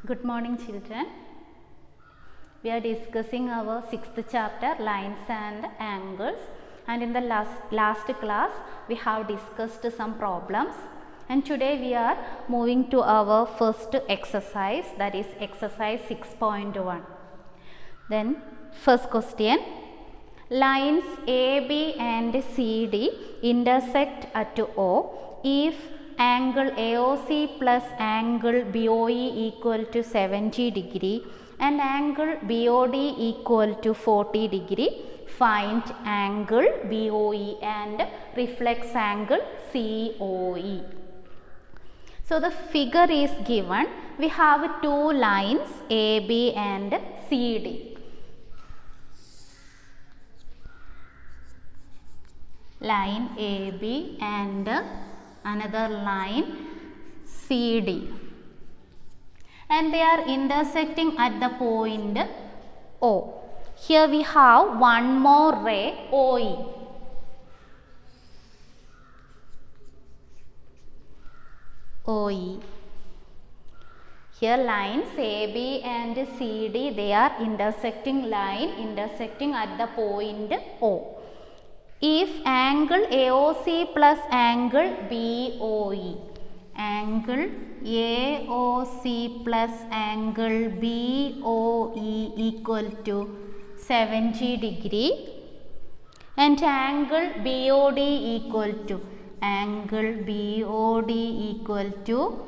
Good morning, children. We are discussing our 6th chapter, lines and angles, and in the last class we have discussed some problems, and today we are moving to our first exercise, that is exercise 6.1. Then first question, lines AB and CD intersect at O if angle AOC plus angle BOE equal to 70 degree and angle BOD equal to 40 degree. Find angle BOE and reflex angle COE. So the figure is given. We have two lines AB and CD. Line AB and another line CD, and they are intersecting at the point O. Here we have one more ray, OE. OE. Here lines AB and CD, they are intersecting at the point O. If angle AOC plus angle BOE, angle AOC plus angle BOE equal to 70 degree and angle BOD equal to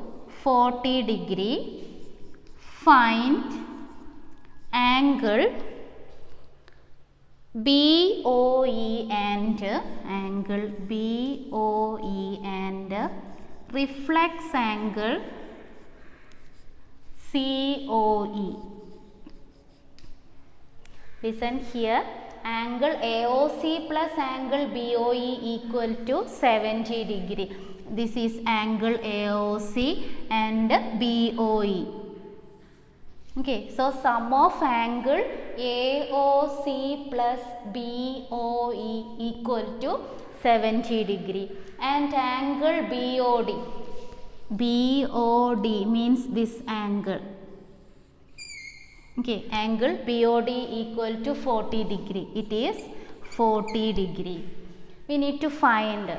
40 degree, find angle BOE and reflex angle COE. Listen here, angle AOC plus angle BOE equal to 70 degree. This is angle AOC and BOE. Okay, so sum of angle AOC plus BOE equal to 70 degree and angle BOD means this angle. Okay, angle BOD equal to 40 degree. It is 40 degree. We need to find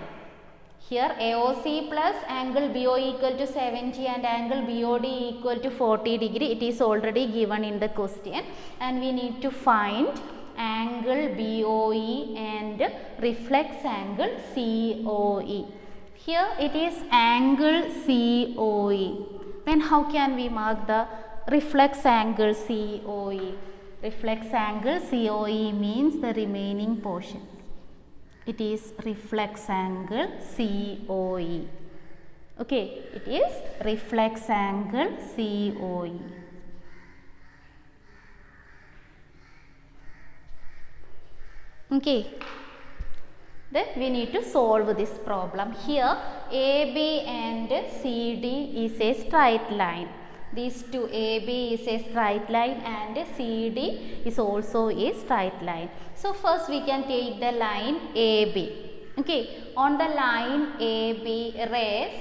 here AOC plus angle BOE equal to 70 and angle BOD equal to 40 degree. It is already given in the question, and we need to find angle BOE and reflex angle COE. Here it is angle COE. Then how can we mark the reflex angle COE? Reflex angle COE means the remaining portion. It is reflex angle COE. Okay, it is reflex angle COE. Okay, then we need to solve this problem. Here AB and CD is a straight line. These two, AB is a straight line and CD is also a straight line. So first we can take the line AB. Okay, on the line AB, rays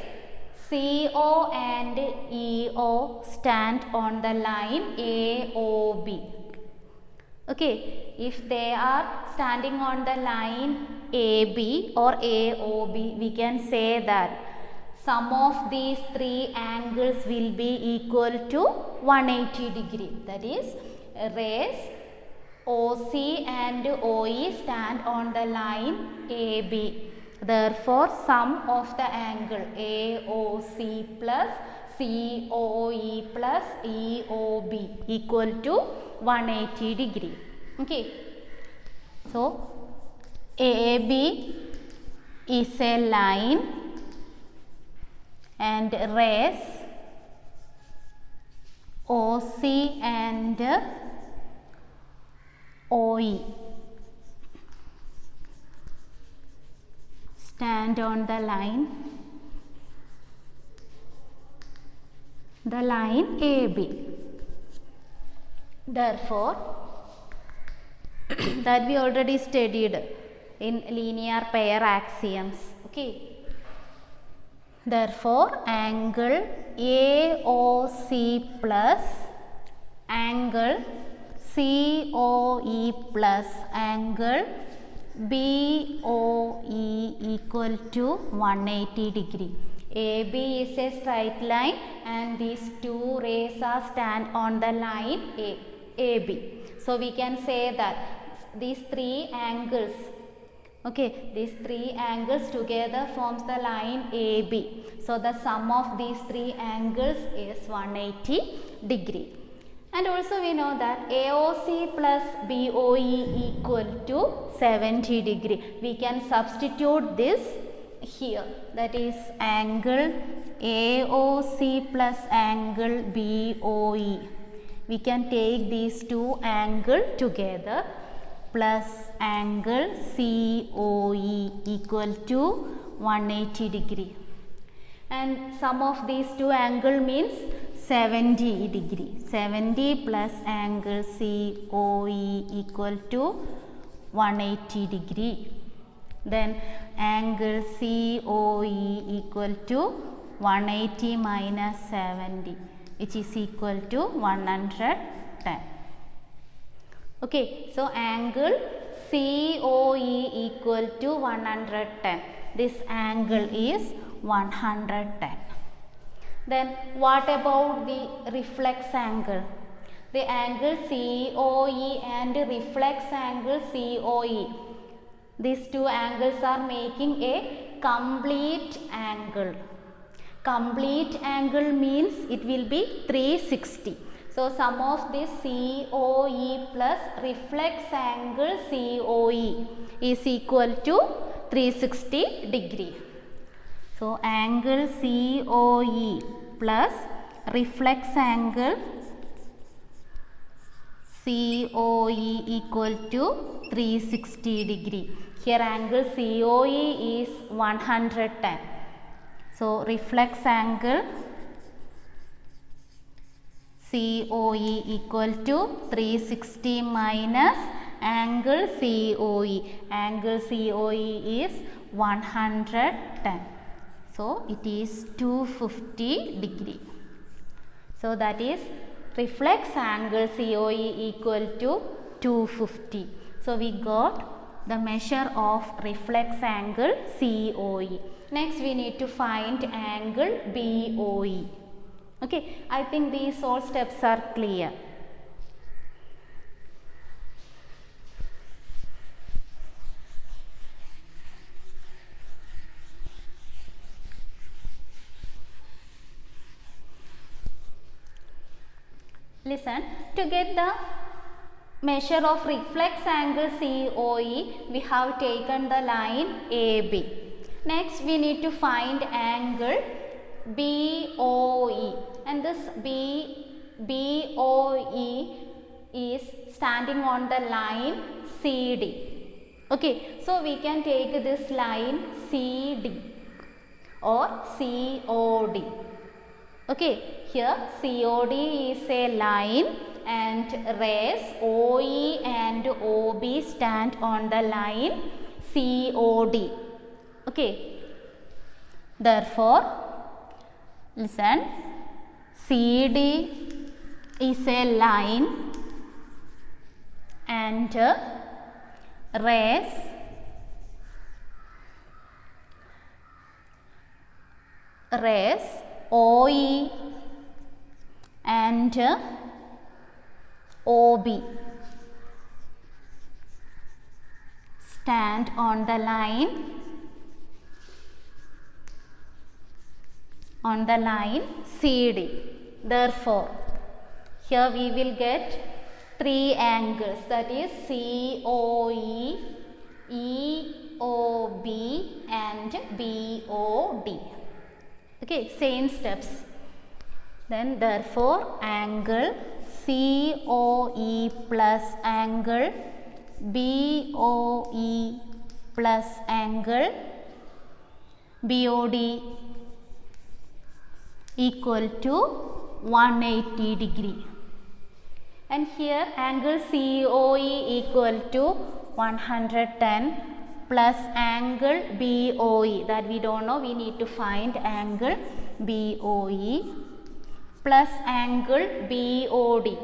CO and EO stand on the line AOB. Okay, if they are standing on the line AB or AOB, we can say that sum of these three angles will be equal to 180 degree. That is, rays OC and OE stand on the line AB. Therefore, sum of the angle AOC plus COE plus EOB equal to 180 degree. Okay. So, AB is a line and rays OC and OE stand on the line AB. Therefore, that we already studied in linear pair axioms. Okay. Therefore, angle AOC plus angle COE plus angle BOE equal to 180 degree. AB is a straight line and these two rays are stand on the line AB. So we can say that these three angles, okay, these three angles together forms the line AB. So the sum of these three angles is 180 degree. And also we know that AOC plus BOE equal to 70 degree. We can substitute this here, that is angle AOC plus angle BOE. We can take these two angles together plus angle COE equal to 180 degree. And sum of these two angles means 70 degree. 70 plus angle COE equal to 180 degree. Then angle COE equal to 180 minus 70, which is equal to 110. Okay, so angle COE equal to 110. This angle is 110. Then what about the reflex angle? The angle COE and reflex angle COE. These two angles are making a complete angle. Complete angle means it will be 360. So sum of this COE plus reflex angle COE is equal to 360 degree. So angle COE plus reflex angle COE equal to 360 degree. Here angle COE is 110. So reflex angle COE equal to 360 minus angle COE. Angle COE is 110. So it is 250 degree. So that is reflex angle COE equal to 250. So we got the measure of reflex angle COE. Next we need to find angle BOE. Okay, I think these all steps are clear. Listen, to get the measure of reflex angle COE, we have taken the line AB. Next we need to find angle BOE, and this BOE is standing on the line CD. Okay, so we can take this line CD or COD. Okay, here COD is a line and rays OE and OB stand on the line COD. Okay, therefore listen, CD is a line and rays OE and OB stand on the line CD. Therefore, here we will get three angles, that is COE, EOB and BOD. Okay, same steps. Then therefore angle COE plus angle BOE plus angle BOD equal to 180 degree. And here angle COE equal to 110 plus angle BOE, that we don't know, we need to find angle BOE, plus angle BOD.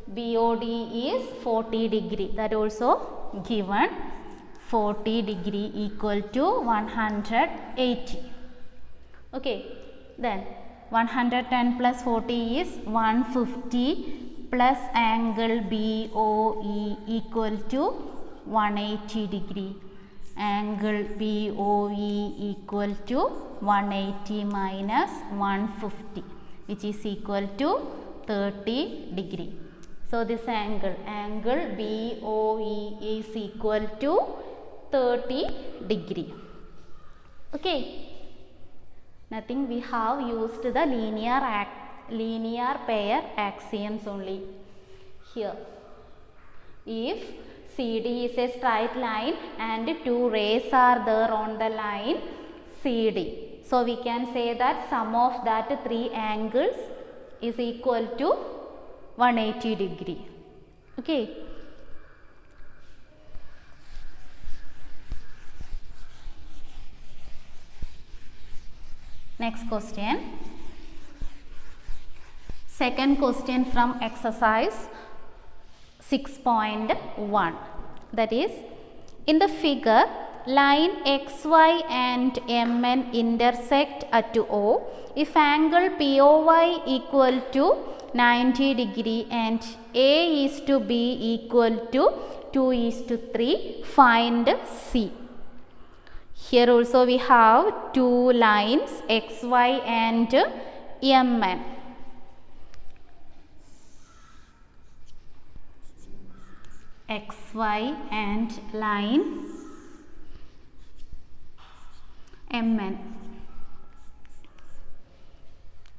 BOD is 40 degree, that also given, 40 degree equal to 180. Okay, then 110 plus 40 is 150 plus angle BOE equal to 180 degree. Angle BOE equal to 180 minus 150, which is equal to 30 degree. So this angle BOE is equal to 30 degree. Okay. Nothing, we have used the linear pair axioms only here. If CD is a straight line and two rays are there on the line CD, so we can say that sum of that three angles is equal to 180 degree. Okay. Next question. Second question from exercise 6.1, that is, in the figure, line XY and MN intersect at O. If angle POY equal to 90 degree and A is to B equal to 2:3, find C. Here also we have two lines XY and MN. XY and line MN.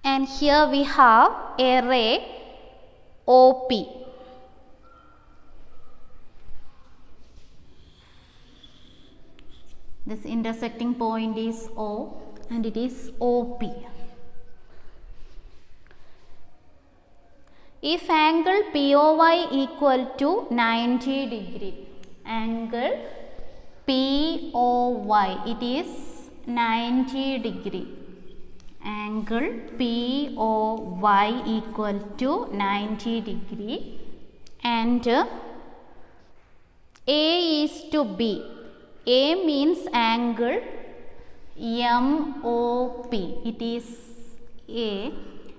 And here we have a ray OP. This intersecting point is O and it is OP. If angle POY equal to 90 degree, angle POY, it is 90 degree. Angle POY equal to 90 degree and A is to B. A means angle MOP, it is A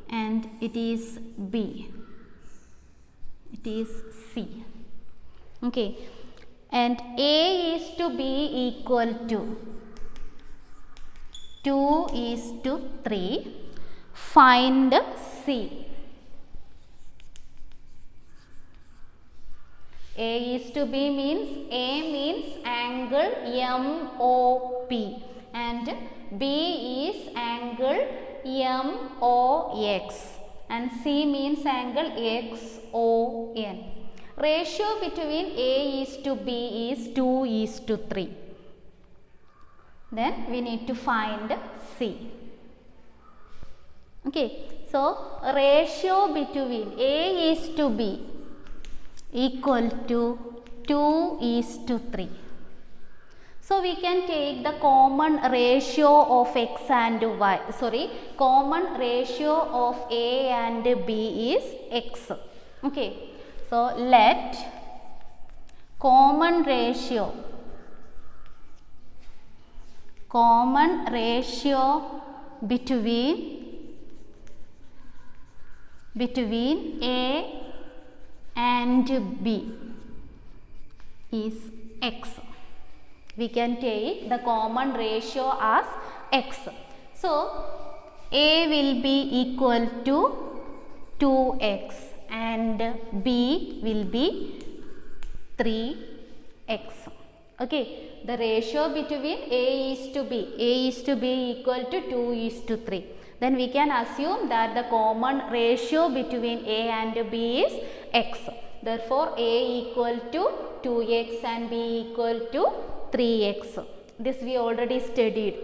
and it is B, it is C. Okay, and A is to B equal to 2:3. Find C. A is to B means angle MOP and B is angle MOX and C means angle XON. Ratio between A is to B is 2:3. Then we need to find C. Okay, so ratio between A is to B equal to 2:3. So we can take the common ratio of X and Y, common ratio of A and B is X. Okay, so let common ratio between A and B is X. We can take the common ratio as X. So A will be equal to 2X and B will be 3X. Okay, the ratio between A is to B equal to 2:3. Then we can assume that the common ratio between A and B is X. Therefore, A equal to 2X and B equal to 3X. This we already studied.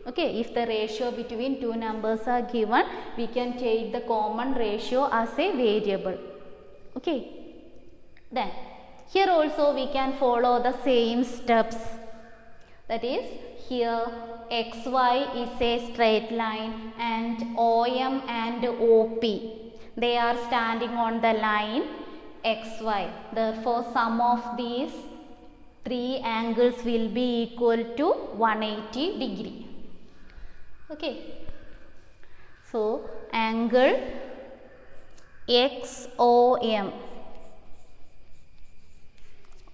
Okay, if the ratio between two numbers are given, we can take the common ratio as a variable. Okay, then here also we can follow the same steps. That is, here XY is a straight line and OM and OP, they are standing on the line XY. Therefore, sum of these three angles will be equal to 180 degree. Okay. So, angle XOM,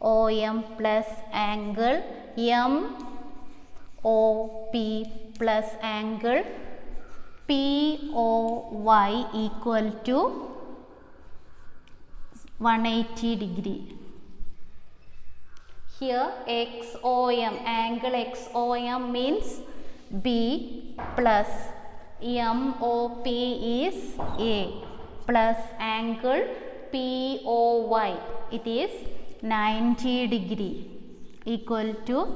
OM plus angle MOP plus angle POY equal to 180 degree. Here XOM, angle XOM means B plus MOP is A plus angle POY, it is 90 degree equal to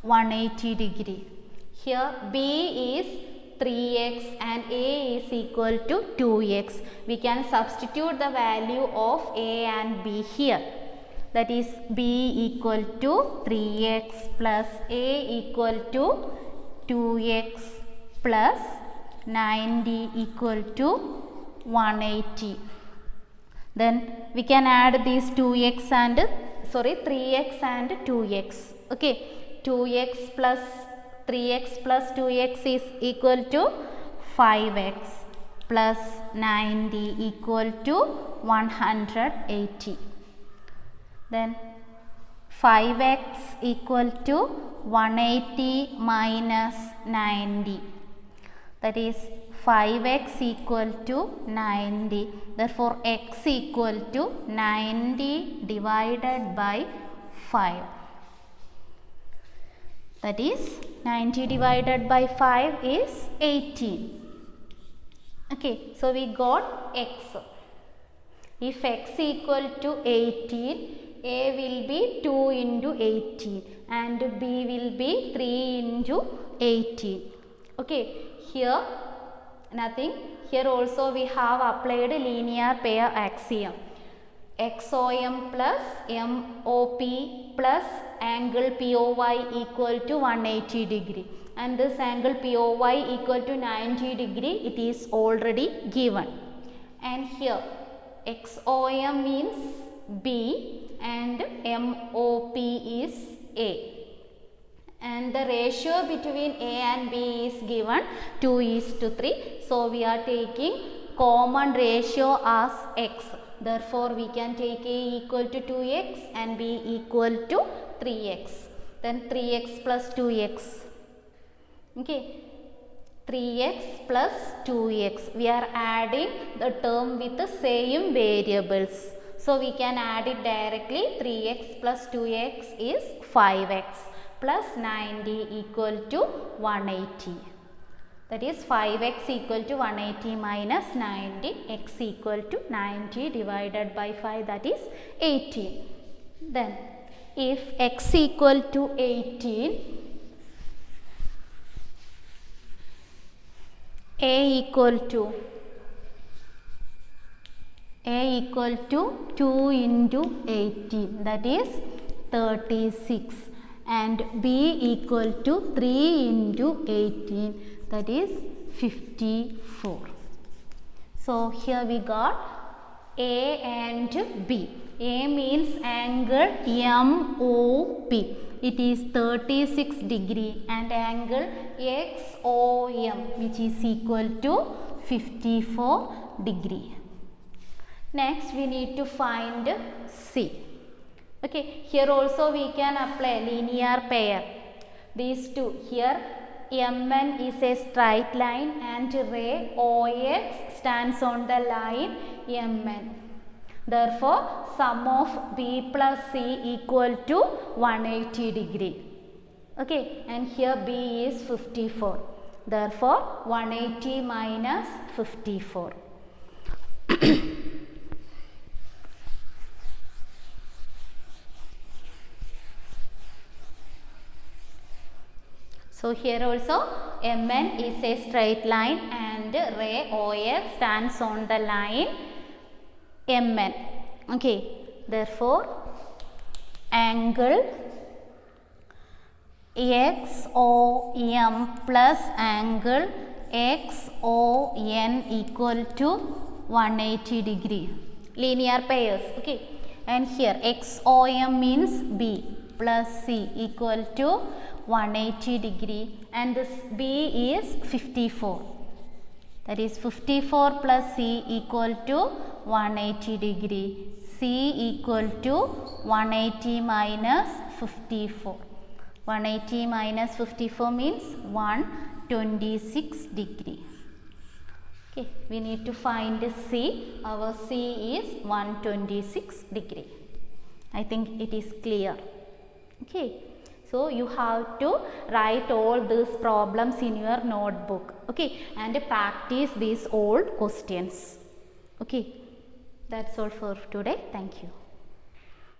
180 degree. Here B is 3x and A is equal to 2x. We can substitute the value of A and B here. That is, B equal to 3x plus A equal to 2x plus 90 equal to 180. Then we can add these 3x and 2x. Okay, 2x plus 3x plus 2x is equal to 5x plus 90 equal to 180. Then 5x equal to 180 minus 90. That is, 5x equal to 90. Therefore, x equal to 90 divided by 5. That is, 90 divided by 5 is 18. Okay, so we got x. If x equal to 18, A will be 2 into 18 and B will be 3 into 18. Okay, here nothing. Here also we have applied linear pair axiom. XOM plus MOP plus angle POY equal to 180 degree. And this angle POY equal to 90 degree, it is already given. And here XOM means B and MOP is A. And the ratio between A and B is given 2:3. So, we are taking common ratio as x. Therefore, we can take A equal to 2x and B equal to 3x. Then 3x plus 2x. Okay. 3x plus 2x. We are adding the term with the same variables. So, we can add it directly. 3x plus 2x is 5x plus 90 equal to 180. That is, 5x equal to 180 minus 90, x equal to 90 divided by 5, that is 18. Then, if x equal to 18, A equal to 2 into 18, that is 36, and B equal to 3 into 18, that is 54. So, here we got A and B. A means angle MOP. It is 36 degree, and angle XOM, which is equal to 54 degree. Next, we need to find C. Okay, here also we can apply linear pair. These two, here MN is a straight line and ray OX stands on the line MN. Therefore, sum of B plus C equal to 180 degree. Okay, and here B is 54. Therefore, 180 minus 54. So, here also MN is a straight line and ray OX stands on the line MN. Okay, therefore, angle XOM plus angle XON equal to 180 degree. Linear pairs. Okay. And here XOM means B plus C equal to 180 degree, and this B is 54. That is 54 plus C equal to 180 degree. C equal to 180 minus 54. 180 minus 54 means 126 degree. Okay, we need to find C. Our C is 126 degree. I think it is clear. Okay, so you have to write all these problems in your notebook. Okay, and practice these old questions. Okay, that's all for today. Thank you.